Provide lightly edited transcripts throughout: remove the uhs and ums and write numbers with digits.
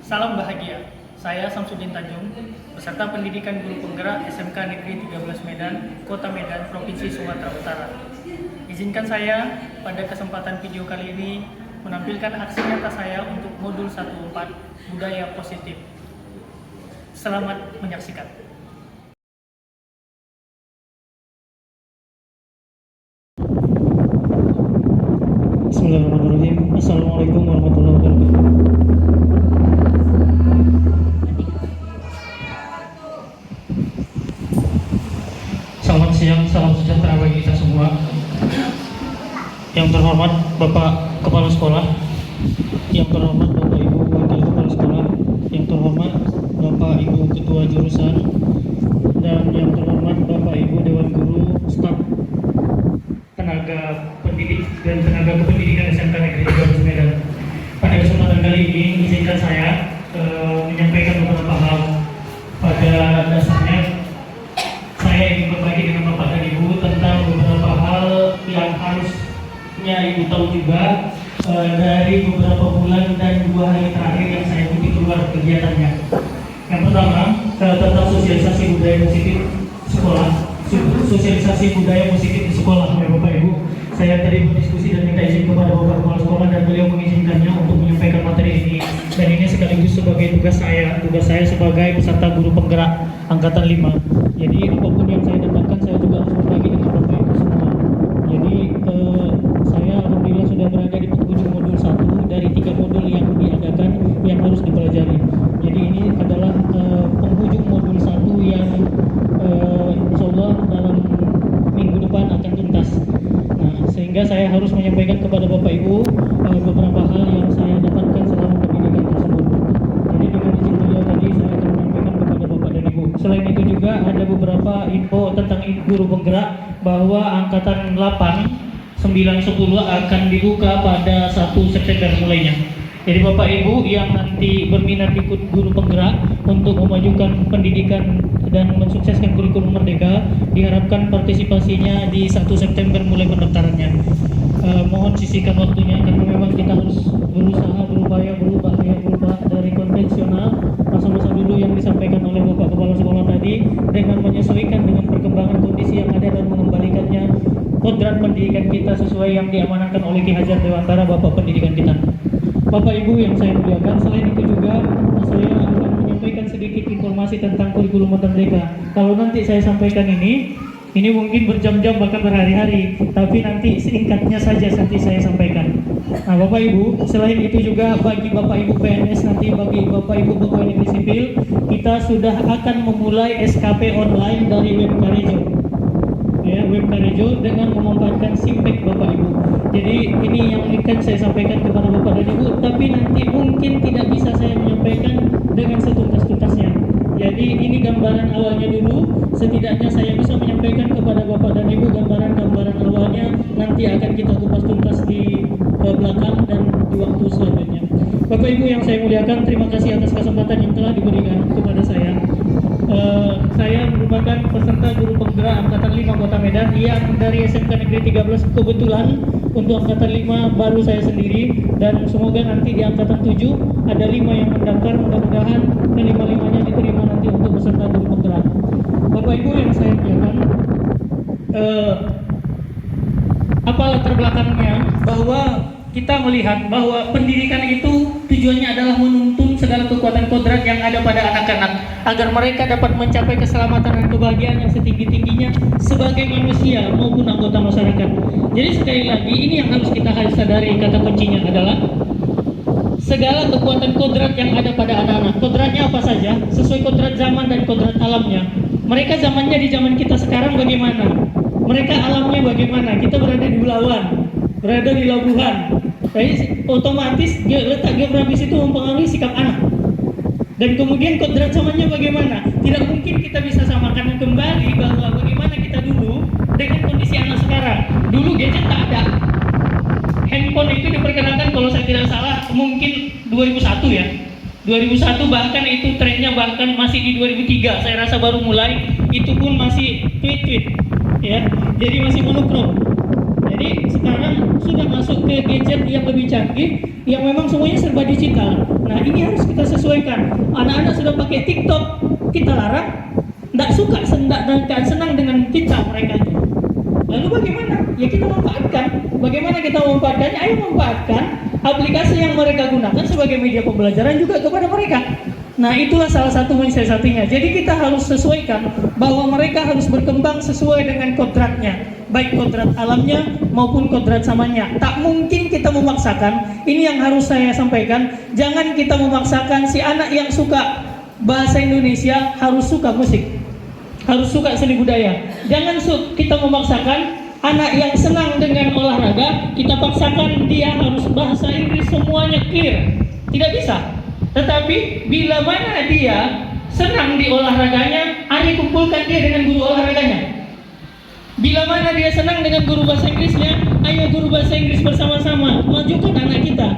Salam bahagia. Saya Samsudin Tanjung, peserta pendidikan guru penggerak SMK Negeri 13 Medan, Kota Medan, Provinsi Sumatera Utara. Izinkan saya pada kesempatan video kali ini menampilkan aksi nyata saya untuk modul 14 Budaya Positif. Selamat menyaksikan. Bismillahirrahmanirrahim. Assalamualaikum warahmatullahi wabarakatuh. Selamat siang, salam sejahtera bagi kita semua. Yang terhormat Bapak Kepala Sekolah, yang terhormat Bapak Ibu Wakil Kepala Sekolah, yang terhormat Bapak Ibu Ketua Jurusan, dan yang terhormat Bapak Ibu Dewan Guru, staf tenaga pendidik dan tenaga kependidikan SMK Negeri 13 Medan. Pada kesempatan kali ini izinkan saya menyampaikan beberapa hal. Pada dasarnya saya ingin berbagi dengan Bapak dan Ibu tentang beberapa hal yang harusnya Ibu tahu juga dari beberapa bulan dan 2 hari terakhir yang saya ikuti keluar kegiatannya. Yang pertama, tentang sosialisasi budaya positif sekolah. Sosialisasi budaya positif di sekolah, ya Bapak Ibu. Saya tadi berdiskusi dan minta izin kepada Bapak Kepala Sekolah dan beliau mengizinkannya untuk menyampaikan materi ini. Dan ini sekaligus sebagai tugas saya sebagai peserta guru penggerak angkatan 5. Jadi apapun yang saya dapatkan saya juga harus berbagi dengan Bapak Ibu semua. Jadi saya alhamdulillah sudah berada di penghujung modul 1 dari 3 modul yang diadakan yang harus dipelajari. Jadi ini adalah penghujung modul 1 yang insyaallah dalam minggu depan akan tuntas. Nah, sehingga saya harus menyampaikan kepada Bapak Ibu beberapa hal yang saya dapatkan selama pendidikan tersebut. Jadi dengan izin beliau tadi saya akan menyampaikan kepada Bapak dan Ibu. Selain itu juga ada beberapa info tentang guru penggerak bahwa angkatan 8, 9, 10 akan dibuka pada 1 September mulainya. Jadi Bapak Ibu yang nanti berminat ikut guru penggerak untuk memajukan pendidikan dan mensukseskan kurikulum Merdeka, diharapkan partisipasinya di 1 September mulai pendaftarannya. Mohon sisihkan waktunya karena memang kita harus berusaha berupaya berubah dari konvensional masa-masa dulu yang disampaikan oleh Bapak Kepala Sekolah tadi dengan menyesuaikan dengan perkembangan kondisi yang ada dan mengembalikannya kodrat pendidikan kita sesuai yang diamanahkan oleh Ki Hajar Dewantara Bapak Pendidikan kita. Bapak Ibu yang saya muliakan, selain itu juga saya akan menyampaikan sedikit informasi tentang kurikulum Merdeka. Kalau nanti saya sampaikan ini mungkin berjam-jam bahkan berhari-hari, tapi nanti singkatnya saja nanti saya sampaikan. Nah Bapak Ibu, selain itu juga bagi Bapak Ibu PNS nanti, bagi Bapak Ibu pegawai negeri sipil, kita sudah akan memulai SKP online dari web Karejo. Ya, web Karejo dengan memanfaatkan Simpek Bapak Ibu. Jadi ini yang akan saya sampaikan kepada Bapak dan Ibu, tapi nanti mungkin tidak bisa saya menyampaikan dengan setuntas-tuntasnya. Jadi ini gambaran awalnya dulu, setidaknya saya bisa menyampaikan kepada Bapak dan Ibu gambaran awalnya, nanti akan kita kupas tuntas di belakang dan di waktu selanjutnya. Bapak Ibu yang saya muliakan, terima kasih atas kesempatan yang telah diberikan kepada saya. Saya merupakan peserta guru penggerak angkatan 5 Kota Medan yang dari SMK Negeri 13. Kebetulan untuk angkatan 5 baru saya sendiri, dan semoga nanti di angkatan 7 ada 5 yang mendaftar, mudah-mudahan kelima-limanya diterima nanti untuk peserta guru penggerak. Bapak Ibu yang saya muliakan, apa latar belakangnya bahwa kita melihat bahwa pendidikan itu tujuannya adalah menuntun segala kekuatan kodrat yang ada pada anak-anak agar mereka dapat mencapai keselamatan dan kebahagiaan yang setinggi-tingginya sebagai manusia maupun anggota masyarakat. Jadi sekali lagi ini yang harus kita sadari, kata kuncinya adalah segala kekuatan kodrat yang ada pada anak-anak. Kodratnya apa saja? Sesuai kodrat zaman dan kodrat alamnya. Mereka zamannya di zaman kita sekarang bagaimana? Mereka alamnya bagaimana? Kita berada di Bulawan, berada di Labuhan. Jadi otomatis letak geografis itu mempengaruhi sikap anak. Dan kemudian kodrat zamannya bagaimana? Tidak mungkin kita bisa samakan kembali bahwa bagaimana kita dulu dengan kondisi anak sekarang. Dulu gadget tak ada. Handphone itu diperkenalkan kalau saya tidak salah mungkin 2001 ya. 2001 bahkan itu trennya bahkan masih di 2003. Saya rasa baru mulai, itu pun masih tweet ya. Jadi masih monokrom. Ya, Jadi sekarang sudah masuk ke gadget yang lebih canggih, yang memang semuanya serba digital. Nah ini harus kita sesuaikan. Anak-anak sudah pakai TikTok, kita larang, tidak suka, tidak senang dengan kita mereka itu. Lalu bagaimana? Ya kita manfaatkan. Bagaimana kita memanfaatkannya? Ayo manfaatkan aplikasi yang mereka gunakan sebagai media pembelajaran juga kepada mereka. Nah itulah salah satu mensiasatinya. Jadi kita harus sesuaikan bahwa mereka harus berkembang sesuai dengan kodratnya, baik kodrat alamnya maupun kodrat samanya. Tak mungkin kita memaksakan. Ini yang harus saya sampaikan. Jangan kita memaksakan si anak yang suka bahasa Indonesia harus suka musik, harus suka seni budaya. Jangan kita memaksakan anak yang senang dengan olahraga, kita paksakan dia harus bahasa Inggris semuanya clear. Tidak bisa. Tetapi bila mana dia senang di olahraganya, ayo kumpulkan dia dengan guru olahraganya. Bila mana dia senang dengan guru bahasa Inggrisnya, ayo guru bahasa Inggris bersama-sama, majukan anak kita.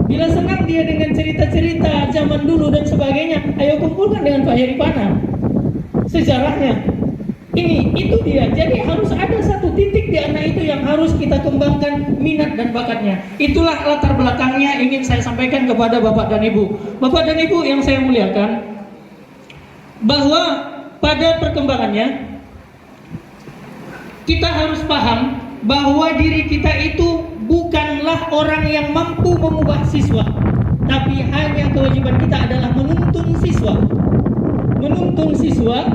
Bila senang dia dengan cerita-cerita zaman dulu dan sebagainya, ayo kumpulkan dengan Pak Yaripana sejarahnya. Itu dia. Jadi harus ada satu titik di anak itu yang harus kita kembangkan minat dan bakatnya. Itulah latar belakangnya ingin saya sampaikan kepada Bapak dan Ibu. Bapak dan Ibu yang saya muliakan, bahwa pada perkembangannya kita harus paham bahwa diri kita itu bukanlah orang yang mampu mengubah siswa, tapi hanya kewajiban kita adalah menuntun siswa. Menuntun siswa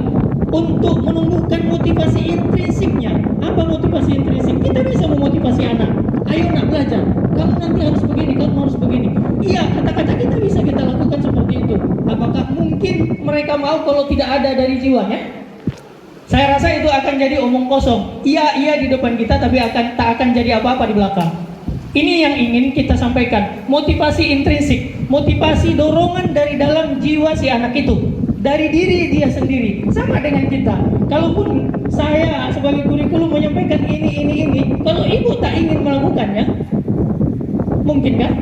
untuk menumbuhkan motivasi intrinsiknya. Apa motivasi intrinsik? Kita bisa memotivasi anak. Ayo nak belajar. Kamu nanti harus begini, kamu harus begini. Iya, kata-kata kita bisa kita lakukan seperti itu. Apakah mungkin mereka mau kalau tidak ada dari jiwanya? Saya rasa itu akan jadi omong kosong. Iya di depan kita, tapi tak akan jadi apa-apa di belakang. Ini yang ingin kita sampaikan. Motivasi intrinsik, motivasi dorongan dari dalam jiwa si anak itu, dari diri dia sendiri. Sama dengan kita. Kalaupun saya sebagai kurikulum menyampaikan ini, kalau ibu tak ingin melakukannya, mungkin kan?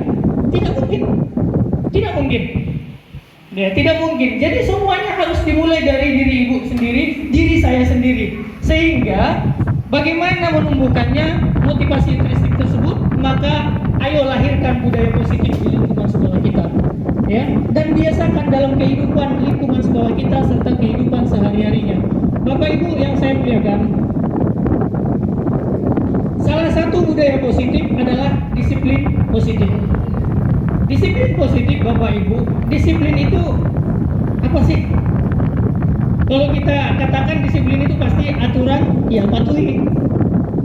Tidak mungkin. Tidak mungkin. Ya, tidak mungkin. Jadi semuanya harus dimulai dari diri ibu sendiri, diri saya sendiri. Sehingga bagaimana menumbuhkannya motivasi intrinsik tersebut? Maka ayo lahirkan budaya positif di lingkungan sekolah kita. Ya, dan biasakan dalam kehidupan lingkungan sekolah kita serta kehidupan sehari-harinya. Bapak Ibu yang saya muliakan, salah satu budaya positif adalah disiplin positif. Disiplin positif Bapak Ibu, disiplin itu apa sih? Kalau kita katakan disiplin itu pasti aturan, ya patuhi.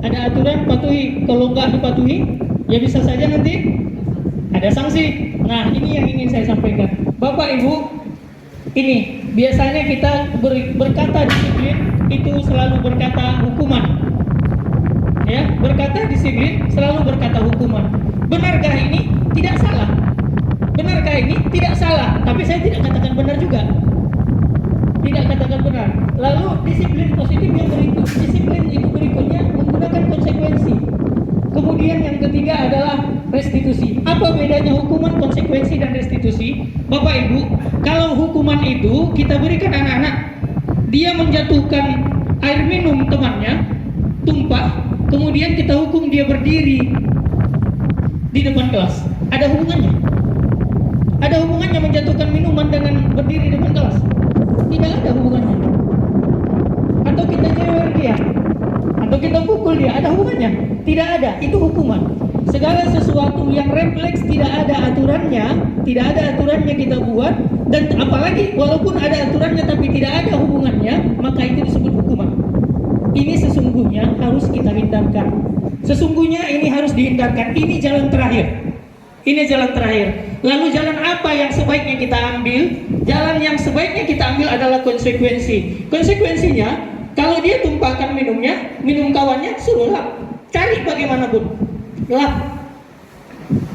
Ada aturan, patuhi. Kalau nggak dipatuhi, ya bisa saja nanti ada sanksi. Nah, ini yang ingin saya sampaikan. Bapak Ibu, ini biasanya kita berkata disiplin itu selalu berkata hukuman. Ya, berkata disiplin selalu berkata hukuman. Benarkah ini? Tidak salah. Benarkah ini? Tidak salah. Tapi saya tidak katakan benar juga. Tidak katakan benar. Lalu disiplin positif yang berikut, disiplin itu berikutnya menggunakan konsekuensi. Kemudian yang ketiga adalah restitusi. Apa bedanya hukuman, konsekuensi, dan restitusi? Bapak Ibu, kalau hukuman itu kita berikan anak-anak, dia menjatuhkan air minum temannya, tumpah, kemudian kita hukum dia berdiri di depan kelas. Ada hubungannya? Ada hubungannya menjatuhkan minuman dengan berdiri di depan kelas? Tidak ada hubungannya. Atau kita jewer dia, atau kita pukul dia, ada hubungannya? Tidak ada, itu hukuman. Segala sesuatu yang refleks tidak ada aturannya kita buat, dan apalagi walaupun ada aturannya tapi tidak ada hubungannya, maka itu disebut hukuman. Ini sesungguhnya harus kita hindarkan. Sesungguhnya ini harus dihindarkan. Ini jalan terakhir. Ini jalan terakhir. Lalu jalan apa yang sebaiknya kita ambil? Jalan yang sebaiknya kita ambil adalah konsekuensi. Konsekuensinya, kalau dia tumpahkan minumnya, minum kawannya, suruh lap. Cari bagaimanapun, lap.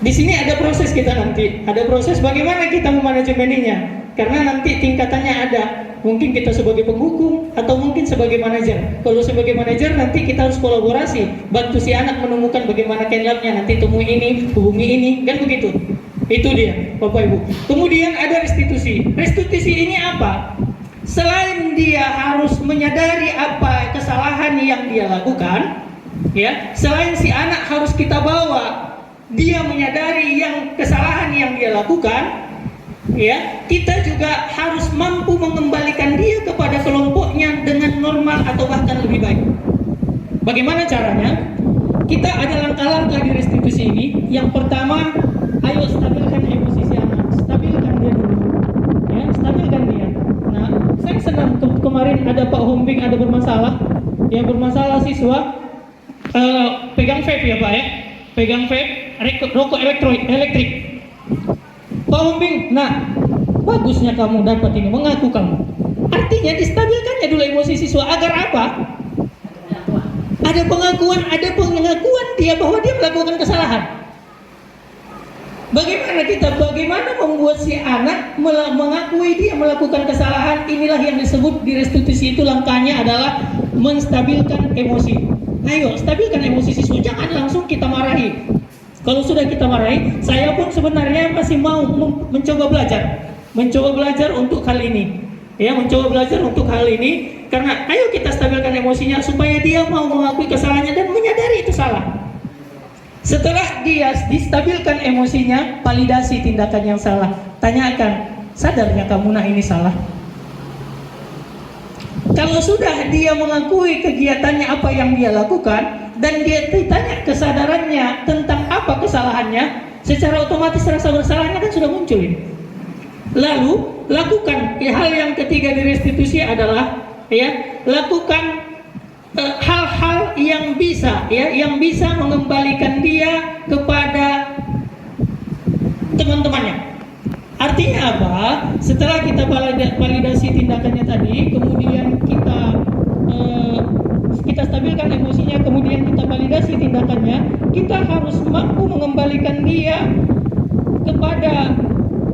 Di sini ada proses kita nanti. Ada proses bagaimana kita memanajemeninya. Karena nanti tingkatannya ada. Mungkin kita sebagai penghukum atau mungkin sebagai manajer. Kalau sebagai manajer nanti kita harus kolaborasi, bantu si anak menemukan bagaimana kenlapnya, nanti temui ini, hubungi ini, kan begitu. Itu dia, Bapak Ibu. Kemudian ada restitusi. Restitusi ini apa? Selain dia harus menyadari apa kesalahan yang dia lakukan, Ya, selain si anak harus kita bawa dia menyadari yang kesalahan yang dia lakukan, ya, kita juga harus mampu mengembalikan dia kepada kelompoknya dengan normal atau bahkan lebih baik. Bagaimana caranya? Kita ada langkah-langkah di restitusi ini. Yang pertama, ayo stabilkan emosi si anak, stabilkan dia dulu, ya, stabilkan dia. Nah, saya senang kemarin ada Pak Hombing ada bermasalah, yang bermasalah siswa pegang vape ya Pak ya, pegang vape, rokok elektrik. Pak Hombing, nah bagusnya kamu dapat ini, mengaku kamu. Artinya distabilkannya dulu emosi siswa agar apa? Ada pengakuan dia bahwa dia melakukan kesalahan. Bagaimana membuat si anak mengakui dia melakukan kesalahan? Inilah yang disebut di restitusi itu, langkahnya adalah menstabilkan emosi. Ayo, stabilkan emosi siswa, jangan langsung kita marahi. Kalau sudah kita marahi, saya pun sebenarnya masih mau mencoba belajar untuk hal ini. Ya, mencoba belajar untuk hal ini, karena ayo kita stabilkan emosinya supaya dia mau mengakui kesalahannya dan menyadari itu salah. Setelah dia distabilkan emosinya, validasi tindakan yang salah. Tanyakan, sadarnya kamu nah ini salah? Kalau sudah dia mengakui kegiatannya apa yang dia lakukan dan dia ditanya kesadarannya tentang apa kesalahannya, secara otomatis rasa bersalahnya kan sudah muncul. Lalu lakukan hal yang ketiga di restitusi adalah lakukan hal-hal yang bisa mengembalikan dia kepada teman-temannya. Artinya apa? Setelah kita validasi tindakannya tadi, kemudian kita stabilkan emosinya, kemudian kita validasi tindakannya, kita harus mampu mengembalikan dia kepada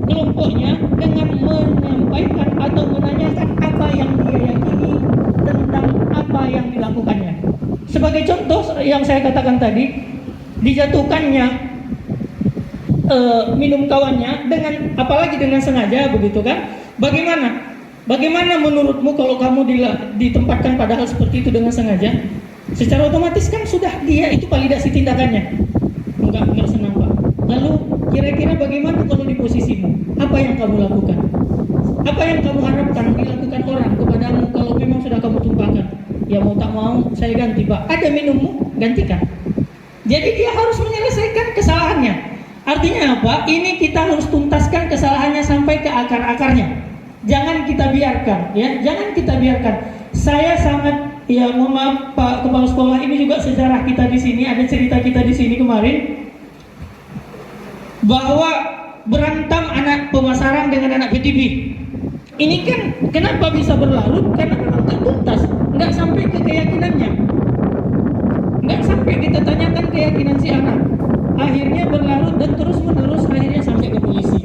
kelompoknya dengan menyampaikan atau menanyakan apa yang dia yakini tentang apa yang dilakukannya. Sebagai contoh yang saya katakan tadi, dijatuhkannya minum kawannya dengan, apalagi dengan sengaja, begitu kan? Bagaimana menurutmu kalau kamu ditempatkan pada hal seperti itu dengan sengaja? Secara otomatis kan sudah dia itu validasi tindakannya. Enggak senang Pak. Lalu kira-kira bagaimana kalau di posisimu? Apa yang kamu lakukan? Apa yang kamu harapkan dilakukan orang kepadamu kalau memang sudah kamu tumpahkan? Ya mau tak mau saya ganti Pak. Ada minummu, gantikan. Jadi dia harus menyelesaikan kesalahannya. Artinya apa? Ini kita harus tuntaskan kesalahannya sampai ke akar-akarnya. Jangan kita biarkan, ya. Jangan kita biarkan. Saya sangat, ya mohon maaf Pak Kepala Sekolah, ini juga sejarah kita di sini, ada cerita kita di sini kemarin bahwa berantem anak pemasaran dengan anak PTB. Ini kan kenapa bisa berlarut? Karena memang nggak tuntas, nggak sampai ke keyakinannya, nggak sampai kita tanyakan keyakinan si anak. Akhirnya berlarut dan terus menerus akhirnya sampai ke polisi.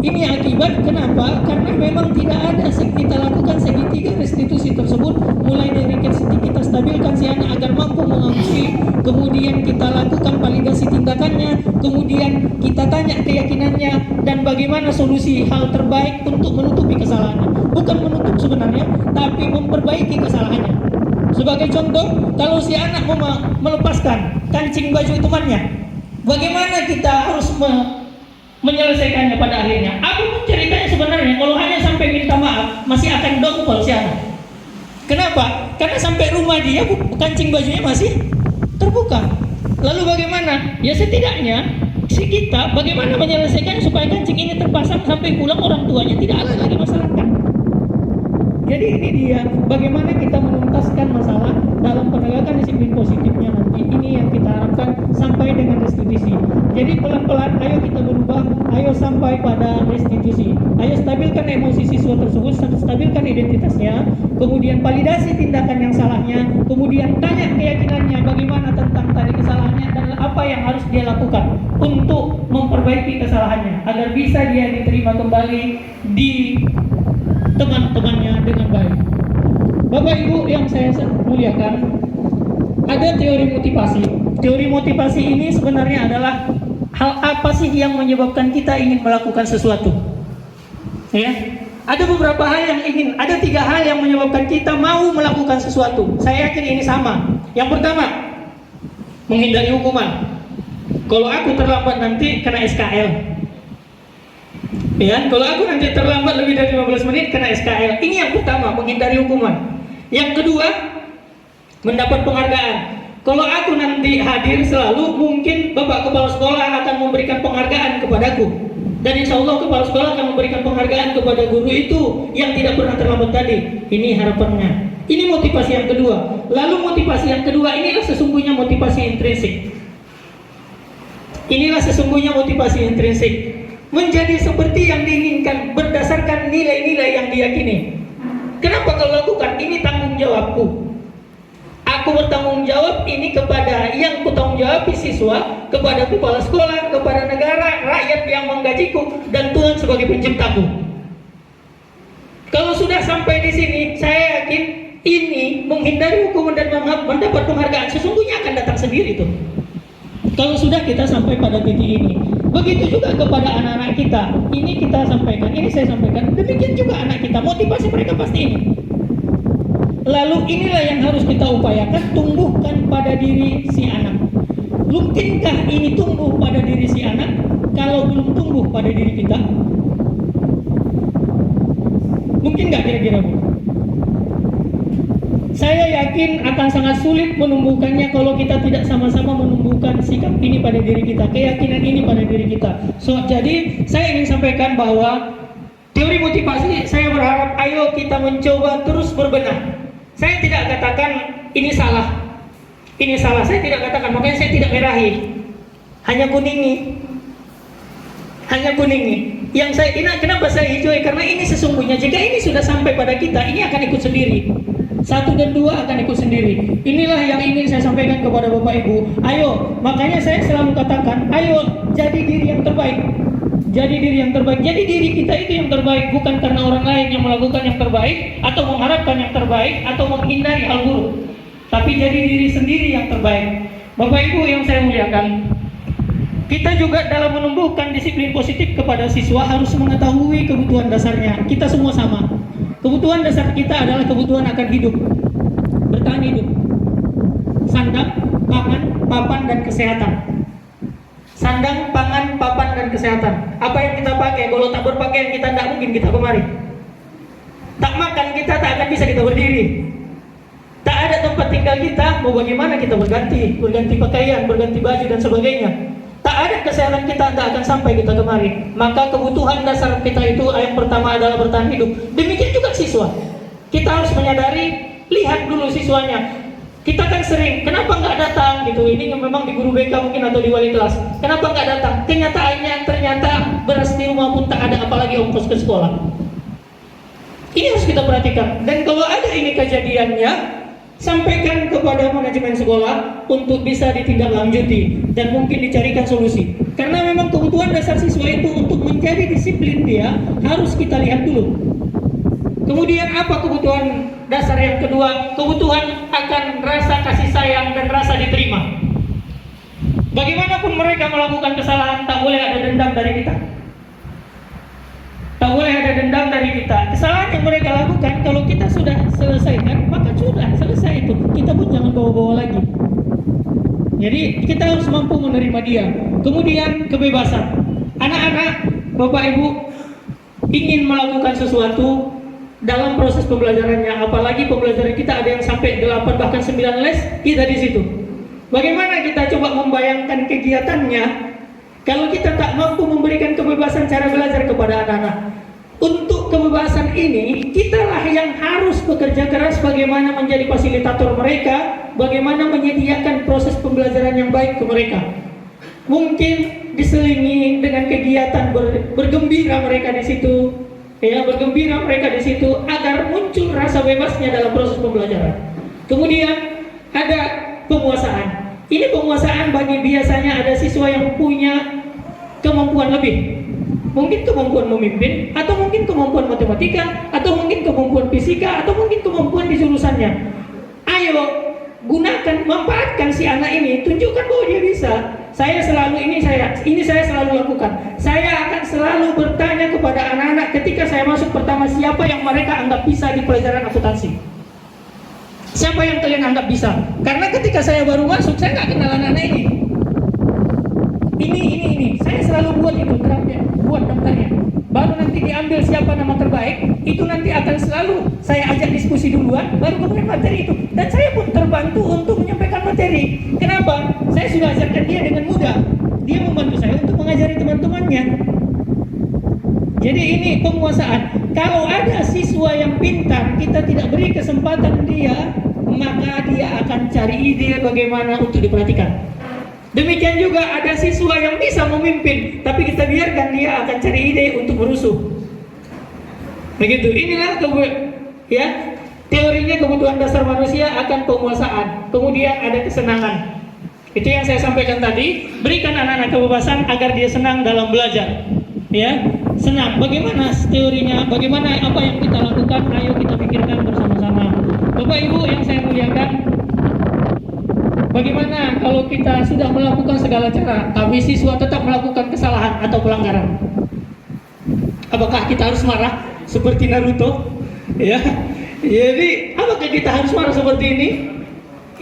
Ini akibat kenapa? Karena memang tidak ada kita lakukan segitiga restitusi tersebut, mulai dari kita stabilkan si anak agar mampu mengakui, kemudian kita lakukan validasi tindakannya, kemudian kita tanya keyakinannya dan bagaimana solusi hal terbaik untuk menutupi kesalahannya. Bukan menutup sebenarnya, tapi memperbaiki kesalahannya. Sebagai contoh, kalau si anak mau melepaskan kancing baju temannya, bagaimana kita harus menyelesaikannya pada akhirnya? Apapun ceritanya sebenarnya, kalau hanya sampai minta maaf, masih akan dongkol si anak. Kenapa? Karena sampai rumah dia kancing bajunya masih terbuka. Lalu bagaimana? Ya setidaknya si kita bagaimana menyelesaikan supaya kancing ini terpasang sampai pulang orang tuanya tidak ada lagi masalah. Jadi ini dia bagaimana kita menuntaskan masalah dalam penegakan disiplin positifnya nanti. Ini yang kita harapkan sampai dengan restitusi. Jadi pelan-pelan ayo kita berubah, ayo sampai pada restitusi. Ayo stabilkan emosi siswa tersebut, stabilkan identitasnya, kemudian validasi tindakan yang salahnya, kemudian tanya keyakinannya bagaimana tentang tadi kesalahannya dan apa yang harus dia lakukan untuk memperbaiki kesalahannya agar bisa dia diterima kembali di teman-temannya dengan baik. Bapak Ibu yang saya muliakan, ada teori motivasi. Teori motivasi ini sebenarnya adalah hal apa sih yang menyebabkan kita ingin melakukan sesuatu? Ya, Ada beberapa hal yang ada 3 hal yang menyebabkan kita mau melakukan sesuatu. Saya yakin ini sama. Yang pertama, menghindari hukuman. Kalau aku terlambat nanti kena SKL. Ya, kalau aku nanti terlambat lebih dari 15 menit kena SKL. Ini yang pertama, menghindari hukuman. Yang kedua, mendapat penghargaan. Kalau aku nanti hadir selalu, mungkin Bapak Kepala Sekolah akan memberikan penghargaan kepadaku. Dan insya Allah Kepala Sekolah akan memberikan penghargaan kepada guru itu yang tidak pernah terlambat tadi. Ini harapannya. Ini motivasi yang kedua. Lalu motivasi yang kedua, inilah sesungguhnya motivasi intrinsik. Inilah sesungguhnya motivasi intrinsik. Menjadi seperti yang diinginkan berdasarkan nilai-nilai yang diyakini. Kenapa kau lakukan? Ini tanggung jawabku. Aku bertanggung jawab ini kepada yang kutanggung jawab siswa, kepada kepala sekolah, kepada negara, rakyat yang menggajiku, dan Tuhan sebagai penciptaku. Kalau sudah sampai di sini, saya yakin ini menghindari hukuman dan mendapat penghargaan sesungguhnya akan datang sendiri tuh. Kalau sudah kita sampai pada titik ini, begitu juga kepada anak-anak kita. Ini kita sampaikan, ini saya sampaikan. Demikian juga anak kita, motivasi mereka pasti ini. Lalu inilah yang harus kita upayakan, tumbuhkan pada diri si anak. Mungkinkah ini tumbuh pada diri si anak kalau belum tumbuh pada diri kita? Mungkin nggak kira-kira, Bu? Saya yakin akan sangat sulit menumbuhkannya kalau kita tidak sama-sama menumbuhkan sikap ini pada diri kita, keyakinan ini pada diri kita. Jadi saya ingin sampaikan bahwa teori motivasi, saya berharap ayo kita mencoba terus berbenah. Saya tidak katakan ini salah, saya tidak katakan, makanya saya tidak merahi, hanya kuningi. Yang saya kenapa saya hijau? Karena ini sesungguhnya jika ini sudah sampai pada kita, ini akan ikut sendiri. 1 dan 2 akan ikut sendiri. Inilah yang ingin saya sampaikan kepada Bapak Ibu. Ayo, makanya saya selalu katakan, ayo jadi diri yang terbaik. Jadi diri yang terbaik. Jadi diri kita itu yang terbaik, bukan karena orang lain yang melakukan yang terbaik atau mengharapkan yang terbaik atau menghindari hal buruk. Tapi jadi diri sendiri yang terbaik. Bapak Ibu yang saya muliakan, kita juga dalam menumbuhkan disiplin positif kepada siswa harus mengetahui kebutuhan dasarnya. Kita semua sama. Kebutuhan dasar kita adalah kebutuhan akan hidup, bertahan hidup, sandang, pangan, papan, dan kesehatan. Sandang, pangan, papan, dan kesehatan. Apa yang kita pakai? Kalau tak berpakaian kita tidak mungkin kita kemari. Tak makan kita tak akan bisa kita berdiri. Tak ada tempat tinggal kita, mau bagaimana kita berganti pakaian, berganti baju dan sebagainya. Tak ada kesehatan kita tak akan sampai kita kemari. Maka kebutuhan dasar kita itu yang pertama adalah bertahan hidup. Demikian juga siswa. Kita harus menyadari, lihat dulu siswanya. Kita kan sering, kenapa nggak datang gitu? Ini memang di guru BK mungkin atau di wali kelas. Kenapa nggak datang? Kenyataannya ternyata beras di rumah pun tak ada, apalagi ongkos ke sekolah. Ini harus kita perhatikan. Dan kalau ada ini kejadiannya, sampaikan kepada manajemen sekolah untuk bisa ditindaklanjuti dan mungkin dicarikan solusi. Karena memang kebutuhan dasar siswa itu untuk menjadi disiplin dia harus kita lihat dulu. Kemudian apa kebutuhan dasar yang kedua? Kebutuhan akan rasa kasih sayang dan rasa diterima. Bagaimanapun mereka melakukan kesalahan, tak boleh ada dendam dari kita. Tak boleh ada dendam dari kita. Kesalahan yang mereka lakukan, kalau kita sudah selesaikan, maka sudah selesai itu. Kita pun jangan bawa-bawa lagi. Jadi kita harus mampu menerima dia. Kemudian kebebasan. Anak-anak, Bapak Ibu ingin melakukan sesuatu dalam proses pembelajarannya, apalagi pembelajaran kita ada yang sampai 8 bahkan 9 les, kita di situ. Bagaimana kita coba membayangkan kegiatannya kalau kita tak mampu memberikan kebebasan cara belajar kepada anak-anak? Untuk kebebasan ini, kitalah yang harus bekerja keras bagaimana menjadi fasilitator mereka, bagaimana menyediakan proses pembelajaran yang baik ke mereka. Mungkin diselingi dengan kegiatan bergembira mereka di situ. Ya, bergembira mereka di situ agar muncul rasa bebasnya dalam proses pembelajaran. Kemudian ada penguasaan. Ini penguasaan bagi biasanya ada siswa yang punya kemampuan lebih. Mungkin kemampuan memimpin, atau mungkin kemampuan matematika, atau mungkin kemampuan fisika, atau mungkin kemampuan di jurusannya. Ayo gunakan, manfaatkan si anak ini, tunjukkan bahwa dia bisa. Saya selalu lakukan. Saya akan selalu bertanya kepada anak-anak ketika saya masuk pertama, siapa yang mereka anggap bisa di pelajaran akuntansi? Siapa yang kalian anggap bisa? Karena ketika saya baru masuk, saya nggak kenal anak-anak ini. Ini. Saya selalu buat itu draftnya, buat daftarnya. Baru nanti diambil siapa nama terbaik, itu nanti akan selalu saya ajak diskusi duluan, baru kemudian materi itu. Dan saya pun terbantu untuk menyampaikan materi. Kenapa? Saya sudah ajarkan dia dengan mudah. Dia membantu saya untuk mengajari teman-temannya. Jadi ini penguasaan. Kalau ada siswa yang pintar, kita tidak beri kesempatan dia, maka dia akan cari ide bagaimana untuk diperhatikan. Demikian juga ada siswa yang bisa memimpin, tapi kita biarkan dia akan cari ide untuk merusuh. Begitu. Inilah teorinya kebutuhan dasar manusia akan penguasaan. Kemudian ada kesenangan. Itu yang saya sampaikan tadi. Berikan anak-anak kebebasan agar dia senang dalam belajar. Ya, senang. Bagaimana teorinya? Bagaimana apa yang kita lakukan? Ayo kita pikirkan bersama-sama. Bapak Ibu yang saya muliakan, bagaimana kalau kita sudah melakukan segala cara, tapi siswa tetap melakukan kesalahan atau pelanggaran? Apakah kita harus marah seperti Naruto? Ya. Jadi, apakah kita harus marah seperti ini?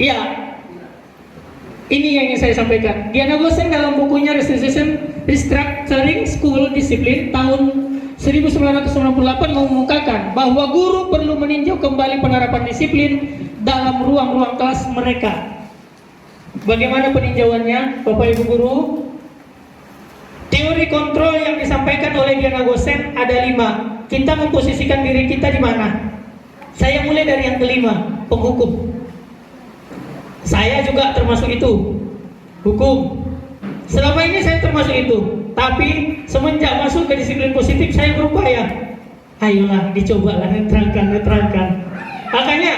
Iya. Ini yang ingin saya sampaikan. Diana Gosen dalam bukunya Restructuring School Discipline tahun 1998 mengumumkakan bahwa guru perlu meninjau kembali penerapan disiplin dalam ruang-ruang kelas mereka. Bagaimana peninjauannya, Bapak Ibu guru? Teori kontrol yang disampaikan oleh Diana Gosen ada 5. Kita memposisikan diri kita di mana? Saya mulai dari yang kelima, penghukum. Saya juga termasuk itu, hukum. Selama ini saya termasuk itu, tapi semenjak masuk ke disiplin positif saya berupaya. Ayolah, dicobalah, netralkan. Makanya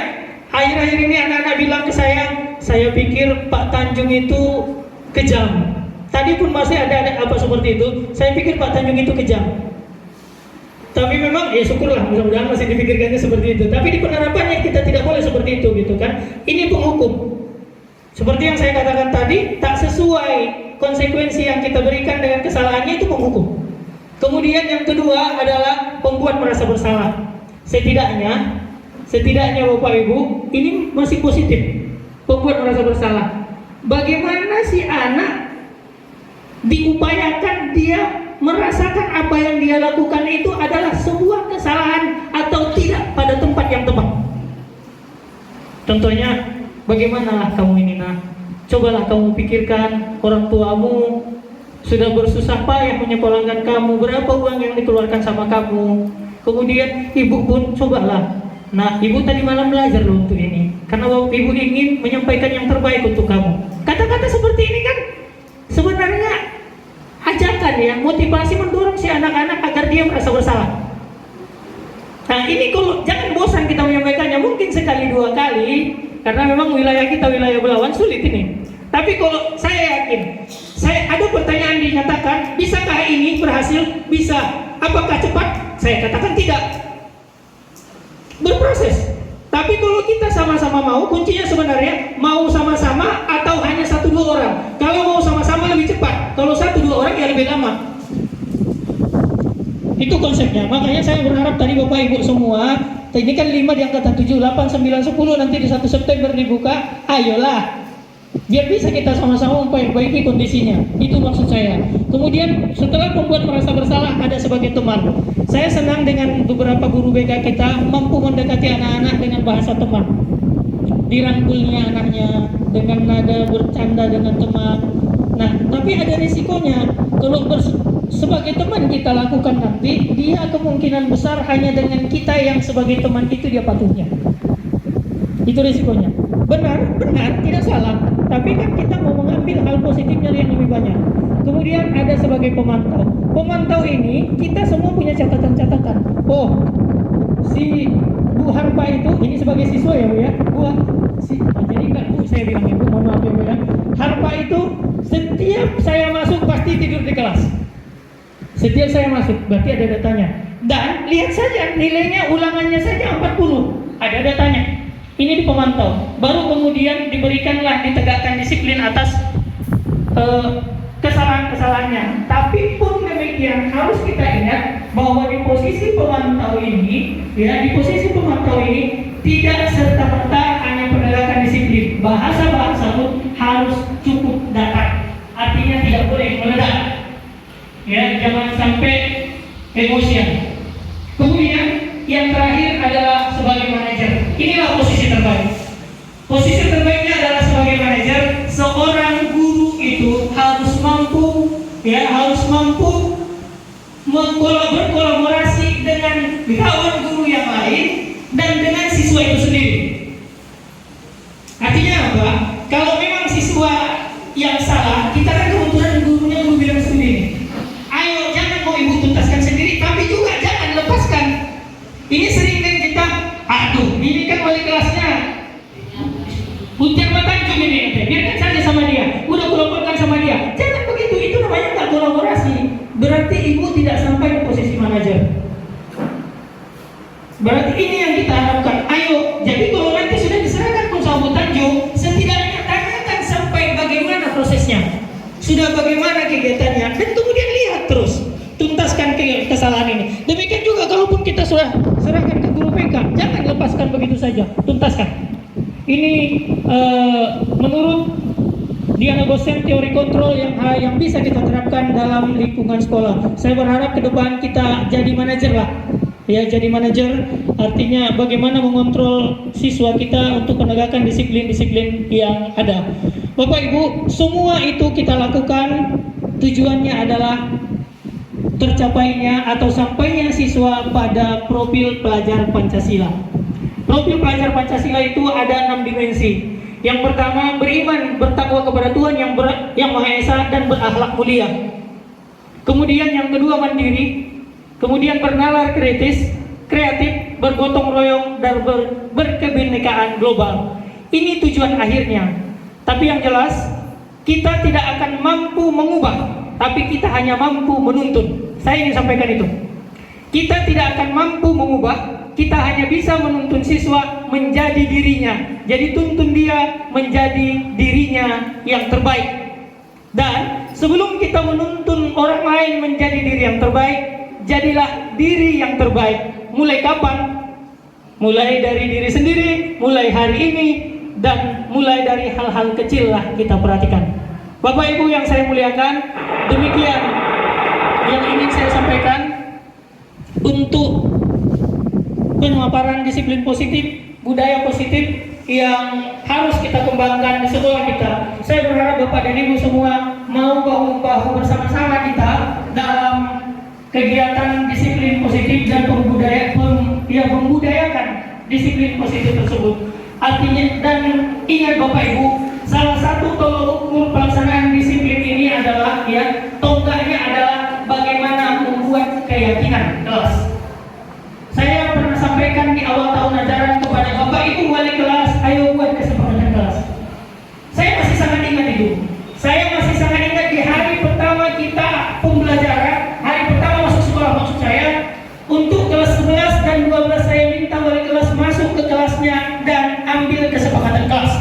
akhir-akhir ini anak-anak bilang ke saya pikir Pak Tanjung itu kejam. Tadi pun masih ada apa seperti itu. Saya pikir Pak Tanjung itu kejam. Tapi memang ya syukurlah, mudah-mudahan masih dipikirkannya seperti itu. Tapi di penerapannya kita tidak boleh seperti itu, gitu kan? Ini penghukum. Seperti yang saya katakan tadi, tak sesuai konsekuensi yang kita berikan dengan kesalahannya itu penghukum. Kemudian yang kedua adalah pembuat merasa bersalah. Setidaknya Bapak Ibu, ini masih positif. Pembuat merasa bersalah. Bagaimana si anak diupayakan dia merasakan apa yang dia lakukan itu adalah sebuah kesalahan atau tidak pada tempat yang tepat. Contohnya, bagaimana kamu ini nak? Cobalah kamu pikirkan, orang tuamu sudah bersusah payah menyekolahkan kamu, berapa uang yang dikeluarkan sama kamu. Kemudian ibu pun cobalah. Nah, ibu tadi malam belajar loh untuk ini, karena ibu ingin menyampaikan yang terbaik untuk kamu. Kata-kata seperti ini kan sebenarnya ajakan ya, motivasi mendorong si anak-anak agar dia merasa bersalah. Nah, ini kalau jangan bosan kita menyampaikannya, mungkin sekali dua kali, karena memang wilayah kita wilayah Belawan sulit ini. Tapi kalau saya yakin, saya ada pertanyaan dinyatakan, bisakah ini berhasil? Bisa. Apakah cepat? Saya katakan tidak. Berproses. Tapi kalau kita sama-sama mau, kuncinya sebenarnya mau sama-sama atau hanya 1-2 orang. Kalau mau sama-sama lebih cepat, kalau 1-2 orang ya lebih lama. Itu konsepnya. Makanya saya berharap tadi Bapak Ibu semua, ini kan 5 di angkatan 7, 8, 9, 10, nanti di 1 September dibuka, ayolah. Biar bisa kita sama-sama memperbaiki kondisinya. Itu maksud saya. Kemudian setelah pembuat merasa bersalah, ada sebagai teman. Saya senang dengan beberapa guru BK kita mampu mendekati anak-anak dengan bahasa teman. Dirangkulnya anaknya dengan nada bercanda dengan teman. Nah, tapi ada risikonya. Kalau sebagai teman kita lakukan nanti, dia kemungkinan besar hanya dengan kita yang sebagai teman itu dia patuhnya. Itu risikonya. Benar, tidak salah. Tapi kan kita mau mengambil hal positifnya yang lebih banyak. Kemudian ada sebagai pemantau. Pemantau ini kita semua punya catatan-catatan. Oh, si Bu Harpa itu, ini sebagai siswa ya Bu ya. Jadi enggak Bu, saya bilang Bu, mohon maaf ya Bu ya. Harpa itu setiap saya masuk pasti tidur di kelas. Setiap saya masuk, berarti ada datanya. Dan lihat saja nilainya, ulangannya saja 40. Ada datanya. Ini di pemantau. Baru kemudian diberikanlah, ditegakkan disiplin atas kesalahan-kesalahannya. Tapi pun demikian demikian harus kita ingat bahwa di posisi pemantau ini, ya, di posisi pemantau ini tidak serta-merta hanya penegakan disiplin. Bahasa-bahasa pun harus cukup datar. Artinya tidak boleh meledak. Ya, jangan sampai emosian. Kemudian yang terakhir adalah sebagai manajer. Inilah posisi terbaik. Posisi terbaiknya adalah sebagai manajer. Seorang guru itu harus mampu, ya, harus mampu berkolaborasi dengan kawan guru yang lain dan dengan siswa itu sendiri. Artinya apa? Kalau memang siswa yang salah, kita kan kebetulan gurunya guru bilang sendiri. Ayo, jangan mau ibu tuntaskan sendiri, tapi juga jangan lepaskan. Ini sering kan kita, aduh, ini kan wali kelasnya Puncar Batanjung ini, biarkan saja sama dia. Udah kolaborkan sama dia. Jangan begitu, itu namanya tak kolaborasi. Berarti ibu tidak sampai di posisi manajer. Berarti ini yang kita harapkan. Ayo, jadi kalau nanti sudah diserahkan pun sama Tanjung, setidaknya tanyakan sampai bagaimana prosesnya, sudah bagaimana kegiatannya, dan kemudian lihat terus, tuntaskan kesalahan ini. Demikian juga kalaupun kita sudah serahkan ke guru PK, jangan lepaskan begitu saja, tuntaskan. Ini menurut Diana Gosen teori kontrol yang bisa kita terapkan dalam lingkungan sekolah. Saya berharap ke depan kita jadi manajer lah. Ya, jadi manajer artinya bagaimana mengontrol siswa kita untuk penegakan disiplin-disiplin yang ada. Bapak Ibu, semua itu kita lakukan tujuannya adalah tercapainya atau sampainya siswa pada profil pelajar Pancasila. Profil pelajar Pancasila itu ada 6 dimensi. Yang pertama, beriman, bertakwa kepada Tuhan yang Maha Esa dan berakhlak mulia. Kemudian yang kedua, mandiri. Kemudian bernalar kritis, kreatif, bergotong royong, dan berkebinekaan global. Ini tujuan akhirnya. Tapi yang jelas, kita tidak akan mampu mengubah, tapi kita hanya mampu menuntun. Saya ingin sampaikan itu. Kita tidak akan mampu mengubah, kita hanya bisa menuntun siswa menjadi dirinya. Jadi tuntun dia menjadi dirinya yang terbaik. Dan sebelum kita menuntun orang lain menjadi diri yang terbaik, jadilah diri yang terbaik. Mulai kapan? Mulai dari diri sendiri, mulai hari ini, dan mulai dari hal-hal kecil lah kita perhatikan. Bapak Ibu yang saya muliakan, demikian yang ingin saya sampaikan untuk pemaparan disiplin positif, budaya positif yang harus kita kembangkan di sekolah kita. Saya berharap Bapak dan Ibu semua mau bahu-bahu bersama-sama kita dalam kegiatan disiplin positif dan membudayakan disiplin positif tersebut. Artinya, dan ingat Bapak Ibu, salah satu tolak ukur pelaksanaan disiplin ini adalah, ya, tonggaknya adalah bagaimana membuat keyakinan kelas. Saya pernah sampaikan di awal tahun ajaran kepada Bapak Ibu wali kelas, ayo buat kesepakatan kelas. Saya masih sangat ingat itu. Saya masih sangat ingat di hari pertama kita pembelajaran, hari pertama masuk sekolah maksud saya, untuk kelas 11 dan 12 saya minta wali kelas masuk ke kelasnya dan ambil kesepakatan kelas.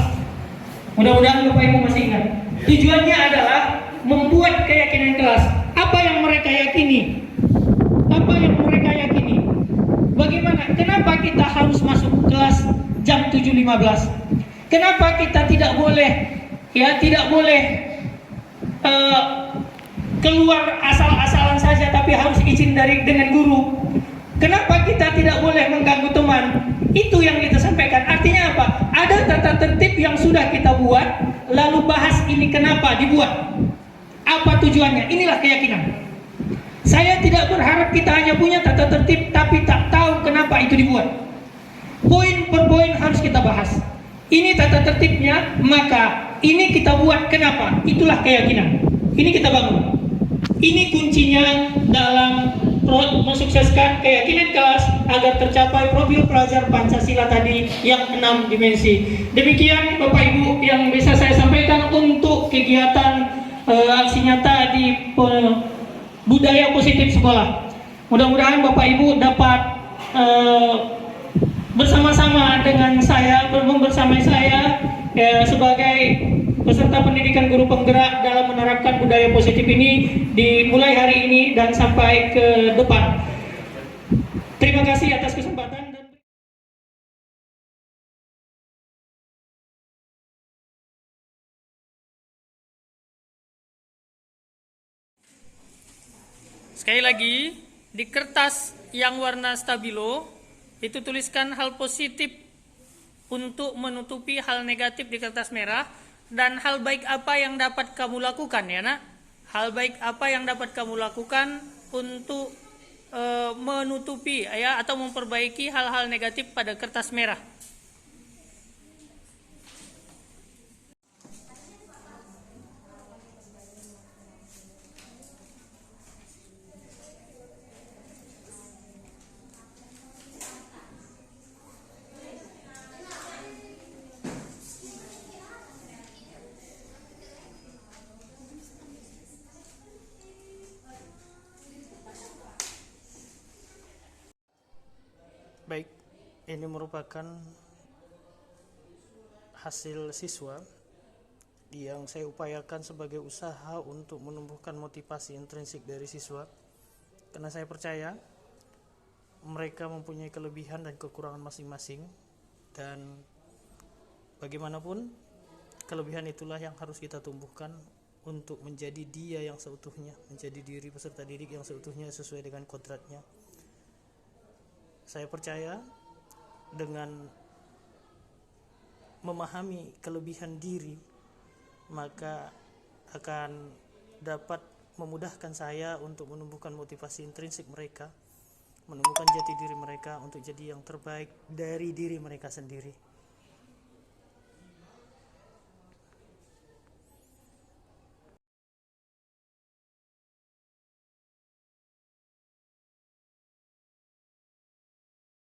Mudah-mudahan Bapak Ibu masih ingat. Tujuannya adalah membuat keyakinan kelas. Apa yang mereka yakini? Apa yang mereka yakini? Bagaimana? Kenapa kita harus masuk kelas jam 7.15? Kenapa kita tidak boleh, ya, tidak boleh keluar asal-asalan saja, tapi harus izin dengan guru? Kenapa kita tidak boleh mengganggu teman? Itu yang kita sampaikan. Artinya apa? Ada tata tertib yang sudah kita buat, lalu bahas ini kenapa dibuat? Apa tujuannya? Inilah keyakinan. Saya tidak berharap kita hanya punya tata tertib tapi tak tahu kenapa itu dibuat. Poin per poin harus kita bahas. Ini tata tertibnya, maka ini kita buat kenapa? Itulah keyakinan. Ini kita bangun. Ini kuncinya dalam mensukseskan keyakinan kelas agar tercapai profil pelajar Pancasila tadi yang 6 dimensi. Demikian Bapak Ibu yang bisa saya sampaikan untuk kegiatan aksi nyata di budaya positif sekolah. Mudah-mudahan Bapak Ibu dapat bersama-sama dengan saya, bersama saya sebagai peserta pendidikan guru penggerak dalam menerapkan budaya positif ini dimulai hari ini dan sampai ke depan. Terima kasih atas kesempatan. Sekali lagi, di kertas yang warna stabilo, itu tuliskan hal positif untuk menutupi hal negatif di kertas merah, dan hal baik apa yang dapat kamu lakukan ya nak. Hal baik apa yang dapat kamu lakukan untuk menutupi ya atau memperbaiki hal-hal negatif pada kertas merah. Baik, ini merupakan hasil siswa yang saya upayakan sebagai usaha untuk menumbuhkan motivasi intrinsik dari siswa, karena saya percaya mereka mempunyai kelebihan dan kekurangan masing-masing, dan bagaimanapun kelebihan itulah yang harus kita tumbuhkan untuk menjadi dia yang seutuhnya, menjadi diri peserta didik yang seutuhnya sesuai dengan kodratnya. Saya percaya dengan memahami kelebihan diri, maka akan dapat memudahkan saya untuk menumbuhkan motivasi intrinsik mereka, menemukan jati diri mereka untuk jadi yang terbaik dari diri mereka sendiri.